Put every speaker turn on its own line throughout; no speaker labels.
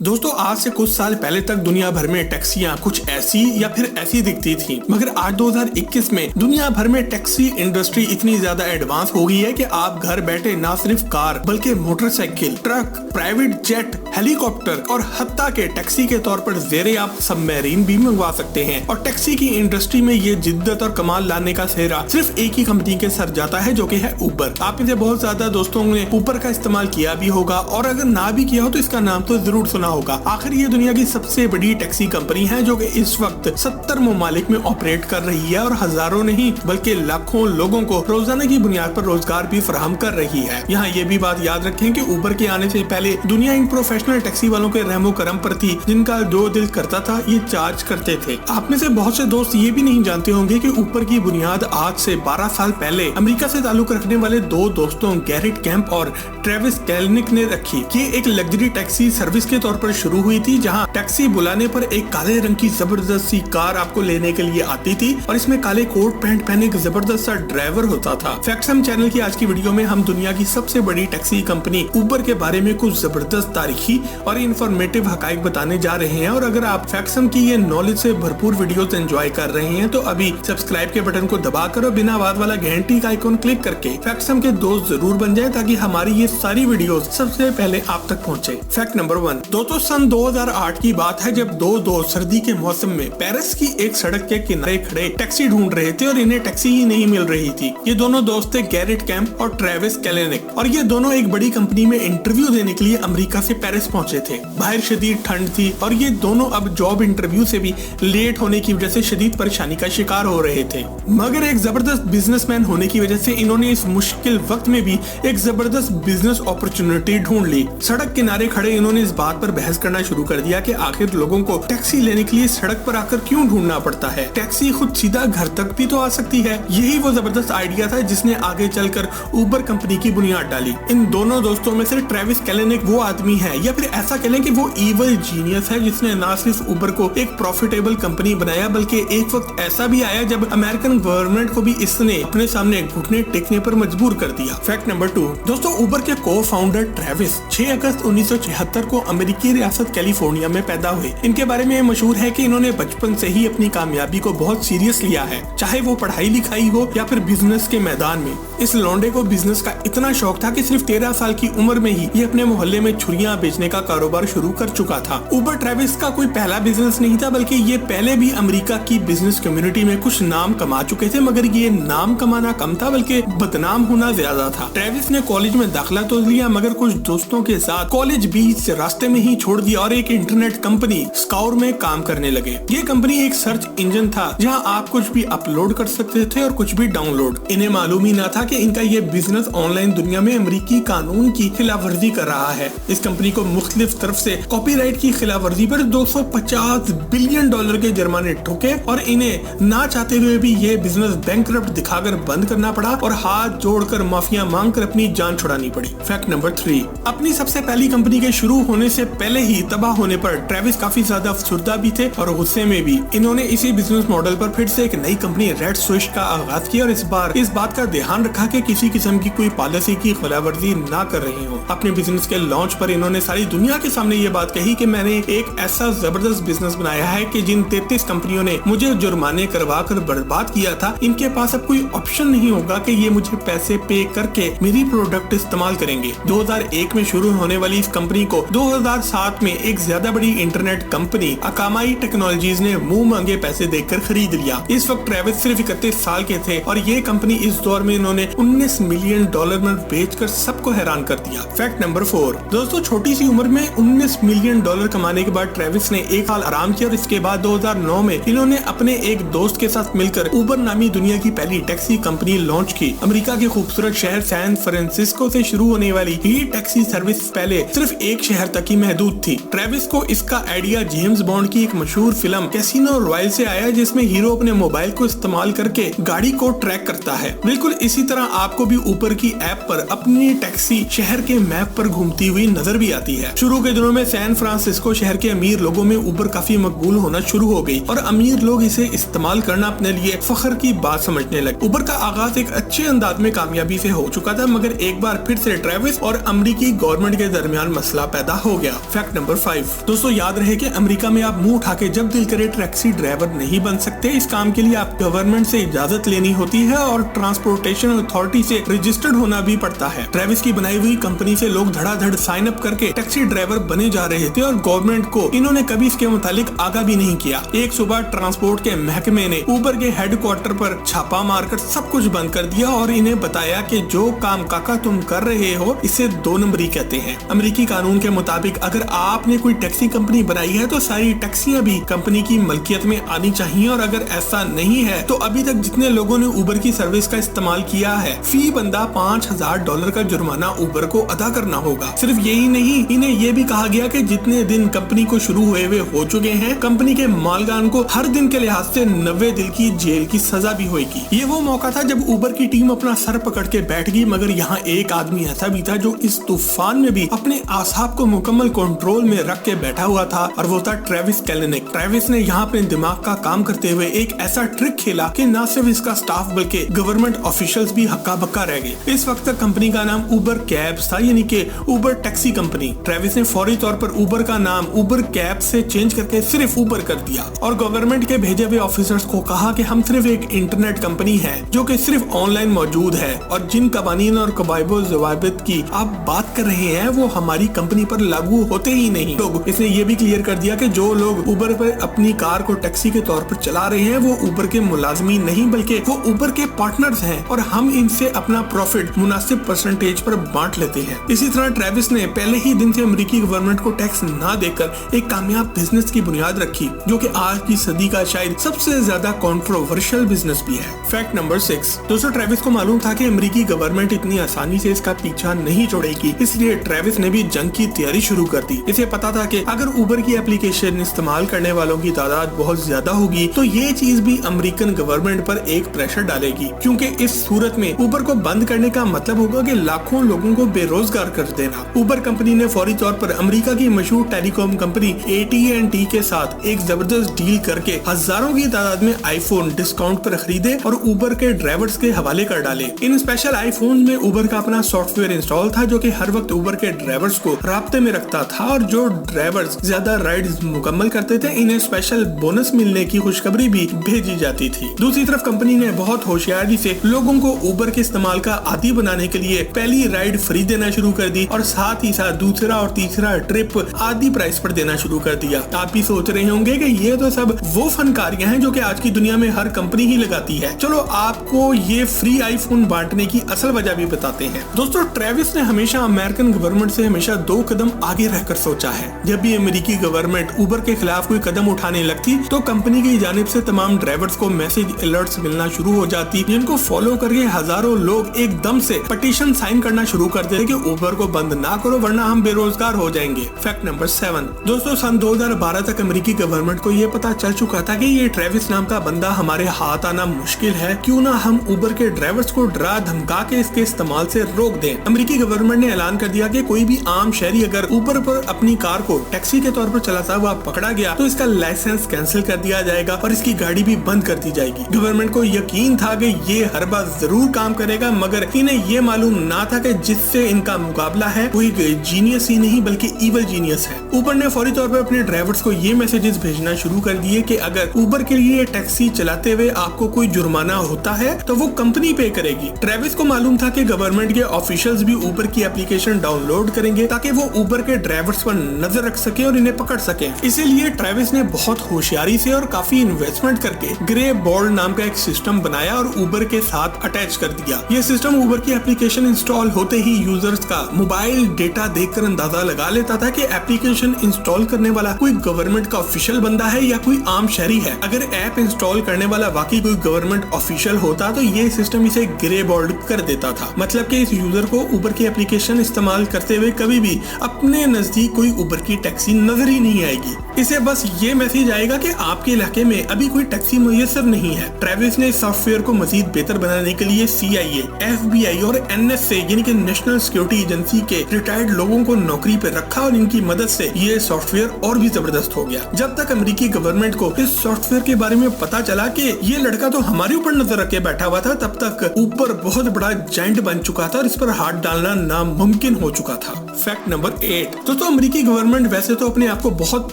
दोस्तों आज से कुछ साल पहले तक दुनिया भर में टैक्सियां कुछ ऐसी या फिर ऐसी दिखती थी, मगर आज 2021 में दुनिया भर में टैक्सी इंडस्ट्री इतनी ज्यादा एडवांस हो गई है कि आप घर बैठे ना सिर्फ कार बल्कि motorcycle, truck, private jet, helicopter और हत्ता के टैक्सी के तौर पर जेरे आप सबमरीन भी मंगवा सकते हैं। और टैक्सी की इंडस्ट्री में ये जिद्दत और कमाल लाने का सेहरा सिर्फ एक ही कंपनी के सर जाता है, जो कि है उबर। आप में से बहुत ज्यादा दोस्तों ने उबर का इस्तेमाल किया भी होगा, और अगर ना भी किया हो तो इसका नाम तो जरूर सुना होगा। आखिर ये दुनिया की सबसे बड़ी टैक्सी कंपनी है, जो कि इस वक्त 70 ममालिक में ऑपरेट कर रही है और हजारों नहीं बल्कि लाखों लोगों को रोजाना की बुनियाद पर रोजगार भी फराहम कर रही है। यहाँ ये भी बात याद रखें कि उबर के आने से पहले दुनिया इन प्रोफेशनल टैक्सी वालों के रहमो करम पर थी, जिनका जो दिल करता था ये चार्ज करते थे। आप में से बहुत से दोस्त ये भी नहीं जानते होंगे कि उबर की बुनियाद आज से 12 साल पहले अमेरिका से ताल्लुक रखने वाले दो दोस्तों गैरेट कैम्प और ट्रेविस कैलनिक ने रखी। ये एक लग्जरी टैक्सी सर्विस के तौर पर शुरू हुई थी, जहां टैक्सी बुलाने पर एक काले रंग की जबरदस्त सी कार आपको लेने के लिए आती थी और इसमें काले कोट पैंट पहने एक जबरदस्त सा ड्राइवर होता था। फैक्सम चैनल की आज की वीडियो में हम दुनिया की सबसे बड़ी टैक्सी कंपनी उबर के बारे में कुछ जबरदस्त तारीखी और इन्फॉर्मेटिव हकाइक बताने जा रहे हैं। और अगर आप फैक्सम की ये नॉलेज से भरपूर वीडियोस एंजॉय कर रहे हैं तो अभी सब्सक्राइब के बटन को दबाकर और बिना आवाज वाला घंटी का आइकॉन क्लिक करके फैक्सम के दोस्त जरूर बन जाए, ताकि हमारी ये सारी वीडियोस सबसे पहले आप तक पहुंचे। Fact number 1। दोस्तों सन 2008 की बात है, जब दो दोस्त सर्दी के मौसम में पेरिस की एक सड़क के किनारे खड़े टैक्सी ढूंढ रहे थे और इन्हें टैक्सी ही नहीं मिल रही थी। ये दोनों दोस्त थे गैरेट कैम्प और ट्रेविस कैलनिक, और ये दोनों एक बड़ी कंपनी में इंटरव्यू देने के लिए अमेरिका से पेरिस पहुंचे थे। बाहर शदीद ठंड थी और ये दोनों अब जॉब इंटरव्यू से भी लेट होने की वजह से शदीद परेशानी का शिकार हो रहे थे। मगर एक जबरदस्त बिजनेसमैन होने की वजह से इन्होंने इस मुश्किल वक्त में भी एक जबरदस्त बिजनेस अपॉर्चुनिटी ढूंढ ली। सड़क किनारे खड़े इन्होंने इस बात पर बहस करना शुरू कर दिया कि आखिर लोगों को टैक्सी लेने के लिए सड़क पर आकर क्यों ढूंढना पड़ता है, टैक्सी खुद सीधा घर तक भी तो आ सकती है। यही वो जबरदस्त आइडिया था जिसने आगे चलकर उबर कंपनी की बुनियाद डाली। इन दोनों दोस्तों में से ट्रेविस कैलनिक वो आदमी है, या फिर ऐसा कह लें कि वो इवल जीनियस है, जिसने ना सिर्फ उबर को एक प्रॉफिटेबल कंपनी बनाया, बल्कि एक वक्त ऐसा भी आया जब अमेरिकन गवर्नमेंट को भी इसने अपने सामने घुटने टेकने पर मजबूर कर दिया। Fact number 2। दोस्तों उबर के को फाउंडर ट्रेविस 6 अगस्त 1976 को अमेरिकी रियासत कैलिफोर्निया में पैदा हुए। इनके बारे में मशहूर है कि इन्होंने बचपन से ही अपनी कामयाबी को बहुत सीरियस लिया है, चाहे वो पढ़ाई लिखाई हो या फिर बिजनेस के मैदान में। इस लौंडे को बिजनेस का इतना शौक था कि सिर्फ 13 साल की उम्र में ही ये अपने मोहल्ले में छुरियां बेचने का कारोबार शुरू कर चुका था। उबर ट्रेविस का कोई पहला बिजनेस नहीं था, बल्कि ये पहले भी अमेरिका की बिजनेस कम्युनिटी में कुछ नाम कमा चुके थे, मगर ये नाम कमाना कम था बल्कि बदनाम होना ज्यादा था। ट्रेविस ने कॉलेज में दाखिला तो लिया, मगर कुछ दोस्तों के साथ कॉलेज बीच रास्ते में ही छोड़ दिया और एक इंटरनेट कंपनी स्काउर में काम करने लगे। ये कंपनी एक सर्च इंजन था, जहां आप कुछ भी अपलोड कर सकते थे और कुछ भी डाउनलोड। इन्हें मालूम ही ना था कि इनका ये बिजनेस ऑनलाइन दुनिया में अमेरिकी कानून की खिलाफवर्जी कर रहा है। इस कंपनी को मुख्तलिफ तरफ से कॉपीराइट की खिलाफवर्जी पर $250 बिलियन के जुर्माने ठोके और इन्हें ना चाहते हुए भी ये बिजनेस बैंकरप्ट दिखाकर बंद करना पड़ा और हाथ जोड़कर माफिया मांग कर अपनी जान छुड़ानी पड़ी। Fact number 3। अपनी सबसे पहली कंपनी के शुरू होने से पहले ही तबाह होने पर ट्रेविस काफी ज्यादा अफसुर्दा भी थे और गुस्से में भी। इन्होंने इसी बिजनेस मॉडल पर फिर से एक नई कंपनी रेड स्विश का आगाज किया और इस बार इस बात का ध्यान रखा कि किसी किस्म की कोई पॉलिसी की खिलाफवर्जी ना कर रहे हो। अपने बिजनेस के लॉन्च पर इन्होंने सारी दुनिया के सामने ये बात कही कि मैंने एक ऐसा जबरदस्त बिजनेस बनाया है कि जिन 33 कंपनियों ने मुझे जुर्माने करवा कर बर्बाद किया था, इनके पास अब कोई ऑप्शन नहीं होगा कि ये मुझे पैसे पे करके मेरी प्रोडक्ट इस्तेमाल करेंगे। 2001 में शुरू होने वाली इस कंपनी को 2007 में एक ज्यादा बड़ी इंटरनेट कंपनी अकामाई टेक्नोलॉजीज ने मुंह मांगे पैसे देकर खरीद लिया। इस वक्त ट्रेविस सिर्फ 31 साल के थे और ये कंपनी इस दौर में इन्होंने $19 मिलियन में बेचकर सबको हैरान कर दिया। Fact number 4। दोस्तों छोटी सी उम्र में $19 मिलियन कमाने के बाद ट्रेविस ने एक साल आराम किया और इसके बाद 2009 में इन्होंने अपने एक दोस्त के साथ मिलकर उबर नामी दुनिया की पहली टैक्सी कंपनी लॉन्च की। अमेरिका के खूबसूरत शहर सैन फ्रांसिस्को से शुरू होने वाली ये टैक्सी सर्विस पहले सिर्फ एक शहर तक ही महदूद थी। ट्रेविस को इसका आइडिया जेम्स बॉन्ड की एक मशहूर फिल्म कैसीनो रॉयल से आया, जिसमें हीरो अपने मोबाइल को इस्तेमाल करके गाड़ी को ट्रैक करता है। बिल्कुल इसी तरह आपको भी उबर की ऐप पर अपनी टैक्सी टैक्सी शहर के मैप पर घूमती हुई नजर भी आती है। शुरू के दिनों में सैन फ्रांसिस्को शहर के अमीर लोगों में उबर काफी मकबूल होना शुरू हो गई और अमीर लोग इसे इस्तेमाल करना अपने लिए फख्र की बात समझने लगे। उबर का आगाज एक अच्छे अंदाज में कामयाबी से हो चुका था, मगर एक बार फिर से ट्रेविस और अमेरिकी गवर्नमेंट के दरमियान मसला पैदा हो गया। Fact number 5। दोस्तों याद रहे कि अमेरिका में आप मुंह उठा के जब दिल करे टैक्सी ड्राइवर नहीं बन सकते। इस काम के लिए आप गवर्नमेंट से इजाजत लेनी होती है और ट्रांसपोर्टेशन अथॉरिटी से रजिस्टर्ड होना भी पड़ता है। ट्रेविस की बनाई हुई कंपनी से लोग धड़ाधड़ साइन अप करके टैक्सी ड्राइवर बने जा रहे थे और गवर्नमेंट को इन्होंने कभी इसके मुतालिक आगाह भी नहीं किया। एक सुबह ट्रांसपोर्ट के महकमे ने उबर के हेडक्वार्टर पर छापा मारकर सब कुछ बंद कर दिया और इन्हें बताया कि जो काम काका तुम कर रहे हो इसे 2 नंबरी कहते हैं। अमेरिकी कानून के मुताबिक अगर आपने कोई टैक्सी कंपनी बनाई है तो सारी टैक्सियां भी कंपनी की मलकियत में आनी चाहिए और अगर ऐसा नहीं है तो अभी तक जितने लोगों ने उबर की सर्विस का इस्तेमाल किया है फी बंदा $5000 का जुर्माना उबर को अदा करना होगा। सिर्फ यही नहीं, इन्हें ये भी कहा गया कि जितने दिन कंपनी को शुरू हुए हो चुके हैं कंपनी के मालगान को हर दिन के लिहाज से 90 दिन की जेल की सजा भी होगी। ये वो मौका था जब उबर की टीम अपना सर पकड़ के बैठ गई, मगर यहाँ एक आदमी ऐसा भी था जो इस तूफान में भी अपने आसाब को मुकम्मल कंट्रोल में रख के बैठा हुआ था और वो था ट्रेविस कैलेनिक। ट्रेविस ने यहाँ अपने दिमाग का काम करते हुए एक ऐसा ट्रिक खेला कि न सिर्फ इसका स्टाफ बल्कि गवर्नमेंट ऑफिशियल्स भी हक्का बक्का रह गए। इस वक्त तक कंपनी का नाम उबर कैब्स था, यानी कि उबर टैक्सी कंपनी। ट्रेविस ने फौरी तौर पर उबर का नाम उबर कैब से चेंज करके सिर्फ उबर कर दिया और गवर्नमेंट के भेजे हुए ऑफिसर्स को कहा कि हम सिर्फ एक इंटरनेट कंपनी है जो कि सिर्फ ऑनलाइन मौजूद है और जिन कवानीन और कवायदो ज़वाबित की आप बात कर रहे हैं वो हमारी कंपनी पर लागू होते ही नहीं। लोग इसने ये भी क्लियर कर दिया कि जो लोग उबर पर अपनी कार को टैक्सी के तौर पर चला रहे हैं वो उबर के मुलाजमी नहीं बल्कि वो उबर के पार्टनर्स हैं और हम इनसे अपना प्रॉफिट मुनासिब परसेंटेज पर बांट लेते हैं। इसी तरह ट्रेविस ने पहले ही दिन से अमेरिकी गवर्नमेंट को टैक्स ना देकर एक कामयाब बिजनेस की बुनियाद रखी जो कि आज की सदी का शायद सबसे ज्यादा कंट्रोवर्शियल बिजनेस भी है। Fact number 6। दोस्तों ट्रेविस को मालूम था कि अमेरिकी गवर्नमेंट इतनी आसानी से इसका पीछा नहीं छोड़ेगी, इसलिए ट्रेविस ने भी जंग की तैयारी शुरू कर दी। इसे पता था कि अगर उबर की एप्लीकेशन इस्तेमाल करने वालों की तादाद बहुत ज्यादा होगी तो ये चीज भी अमेरिकन गवर्नमेंट पर एक प्रेशर डालेगी, क्योंकि इस सूरत में उबर को बंद करने का मतलब होगा कि लाखों लोगों को बेरोजगार कर देना। उबर कंपनी ने फौरी तौर पर अमेरिका की मशहूर टेलीकॉम कंपनी AT&T के साथ एक जबरदस्त डील करके हजारों की तादाद में आईफोन डिस्काउंट पर खरीदे और उबर के ड्राइवर्स के हवाले कर डाले। इन स्पेशल आईफोन में उबर का अपना सॉफ्टवेयर इंस्टॉल था जो कि हर वक्त उबर के ड्राइवर्स को राब्ते में रखता था और जो ड्राइवर्स ज्यादा राइड्स मुकम्मल करते थे इन्हें स्पेशल बोनस मिलने की खुशखबरी भी भेजी जाती थी। दूसरी तरफ कंपनी ने बहुत होशियारी से लोगों को उबर के इस्तेमाल का आदी बनाने के लिए पहली राइड फ्री देना शुरू कर दी और साथ ही साथ दूसरा और तीसरा ट्रिप आधी प्राइस पर देना शुरू कर दिया। आप भी सोच रहे होंगे कि ये तो सब वो फनकारियां हैं जो कि आज की दुनिया में हर कंपनी ही लगाती है। चलो आपको ये फ्री आईफोन बांटने की असल वजह भी बताते हैं। दोस्तों ट्रेविस ने हमेशा अमेरिकन गवर्नमेंट से हमेशा 2 कदम आगे रहकर सोचा है। जब भी अमेरिकी गवर्नमेंट उबर के खिलाफ कोई कदम उठाने लगती तो कंपनी की जानिब से तमाम ड्राइवर्स को मैसेज अलर्ट्स मिलना शुरू हो जाती, जिनको फॉलो करके हजारों लोग एकदम से पटिशन साइन करना शुरू कर देते कि उबर को बंद ना करो वरना हम बेरोजगार हो जाएंगे। Fact number 7। दोस्तों सन 2012 तक अमेरिकी गवर्नमेंट को ये पता चल चुका था कि ये ट्रेविस नाम का बंदा हमारे हाथ आना मुश्किल है, क्यों ना हम उबर के ड्राइवर्स को डरा धमका के इसके इस्तेमाल से रोक दें। अमेरिकी गवर्नमेंट ने ऐलान कर दिया कि कोई भी आम शहरी अगर उबर पर अपनी कार को टैक्सी के तौर पर चलाता हुआ पकड़ा गया तो इसका लाइसेंस कैंसिल कर दिया जाएगा और इसकी गाड़ी भी बंद कर दी जाएगी। गवर्नमेंट को यकीन था कि ये हर बार जरूर काम करेगा, मगर इन्हें ये मालूम ना था कि जिससे इनका मुकाबला है वो एक जीनियस ही नहीं बल्कि इवल जीनियस है। उबर ने फौरी तौर पर अपने ड्राइवर्स को ये मैसेजेस भेजना शुरू कर दिए कि अगर उबर के लिए टैक्सी चलाते हुए आपको कोई जुर्माना होता है तो वो कंपनी पे करेगी। ट्रेविस को मालूम था कि गवर्नमेंट के ऑफिशियल्स भी उबर की एप्लीकेशन डाउनलोड करेंगे ताकि वो उबर के ड्राइवर्स पर नजर रख सके और इन्हें पकड़ सके। इसीलिए ट्रेविस ने बहुत होशियारी से और काफी इन्वेस्टमेंट करके ग्रे बोल्ड नाम का एक सिस्टम बनाया और उबर के साथ अटैच कर दिया। ये सिस्टम उबर की एप्लीकेशन इंस्टॉल होते ही यूजर्स का मोबाइल डेटा देखकर अंदाजा लगा लेता था कि एप्लीकेशन इंस्टॉल करने वाला कोई गवर्नमेंट का ऑफिशियल बंदा है या कोई आम शहरी है। अगर ऐप इंस्टॉल करने वाला वाकई कोई गवर्नमेंट ऑफिशियल होता तो ये सिस्टम इसे ग्रे बोल्ड कर देता था, मतलब कि इस यूजर को उबर की एप्लीकेशन इस्तेमाल करते हुए कभी भी अपने नजदीक कोई उबर की टैक्सी नजर ही नहीं आएगी। इसे बस ये मैसेज आएगा कि आपके इलाके में अभी कोई टैक्सी मुयस्सर नहीं है। ट्रेविस ने इस सॉफ्टवेयर को मजीद बेहतर बनाने के लिए CIA, FBI और NSA यानी कि नेशनल सिक्योरिटी एजेंसी के रिटायर्ड लोगों को नौकरी पे रखा और इनकी मदद से ये सॉफ्टवेयर और भी जबरदस्त हो गया। जब तक अमेरिकी गवर्नमेंट को इस सॉफ्टवेयर के बारे में पता चला कि ये लड़का तो हमारे ऊपर नजर रखे बैठा हुआ था, तब तक ऊबर बहुत बड़ा जायंट बन चुका था और इस पर हाथ डालना नामुमकिन हो चुका था। Fact number 8। दोस्तों, अमेरिकी गवर्नमेंट वैसे तो अपने आप को बहुत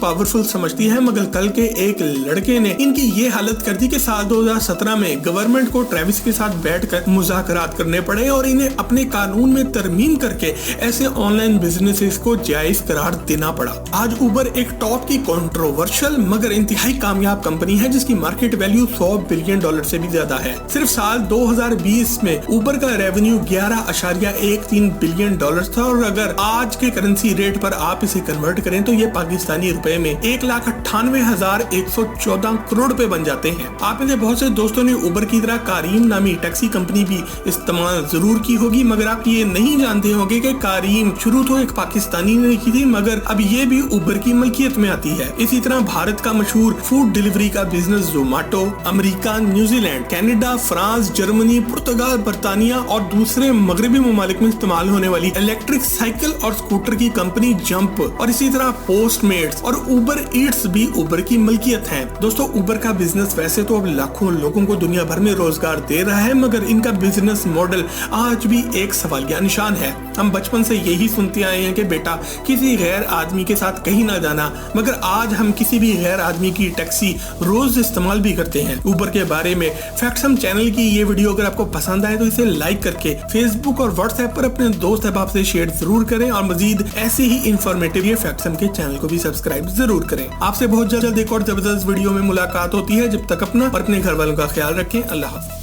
पावरफुल समझती है, मगर कल के एक लड़के ने इनकी ये हालत कर दी कि साल 2017 में गवर्नमेंट को ट्रेविस के साथ बैठकर मुज़ाकरात करने पड़े और इन्हें अपने कानून में तरमीम करके ऐसे ऑनलाइन बिजनेसेस को जायज करार देना पड़ा। आज उबर एक टॉप की कंट्रोवर्शियल मगर इंतहाई कामयाब कंपनी है जिसकी मार्केट वैल्यू $100 बिलियन से भी ज्यादा है। सिर्फ साल 2020 में उबर का रेवेन्यू 11.13 बिलियन था और अगर आज के करेंसी रेट पर आप इसे कन्वर्ट करें तो ये पाकिस्तानी रुपए में 1,98,114 करोड़ रुपए बन जाते हैं। आप में से बहुत से दोस्तों ने उबर की तरह कारीम नामी टैक्सी कंपनी भी इस्तेमाल जरूर की होगी, मगर आप ये नहीं जानते होंगे कि कारीम शुरू तो एक पाकिस्तानी ने की थी, मगर अब ये भी उबर की मलकियत में आती है। इसी तरह भारत का मशहूर फूड डिलीवरी का business Zomato America, New Zealand, Canada, France, Germany, पुर्तगाल, बर्तानिया और दूसरे मगरबी ममालिक में इस्तेमाल होने वाली इलेक्ट्रिक साइकिल और स्कूटर की कंपनी जंप और इसी तरह पोस्टमेट्स और उबर ईट्स भी उबर की मलकियत है। दोस्तों, उबर का बिजनेस वैसे तो अब लाखों लोगों को दुनिया भर में रोजगार दे रहा है, मगर इनका बिजनेस मॉडल आज भी एक सवालिया निशान है। हम बचपन से यही सुनते आए हैं कि बेटा किसी गैर आदमी के साथ कहीं ना जाना, मगर आज हम किसी भी गैर आदमी की टैक्सी रोज इस्तेमाल भी करते हैं। उबर के बारे में फैक्ट्सम चैनल की ये वीडियो अगर आपको पसंद आए तो इसे लाइक करके फेसबुक और व्हाट्सएप पर अपने दोस्त अहबाब से शेयर जरूर करें और मजीद ऐसे ही इंफॉर्मेटिव ये फैक्ट्सम के चैनल को भी सब्सक्राइब जरूर करें। आपसे बहुत जल्द एक और जबरदस्त वीडियो में मुलाकात होती है। जब तक अपना और अपने घर वालों का ख्याल रखें। अल्लाह हाफ़िज़।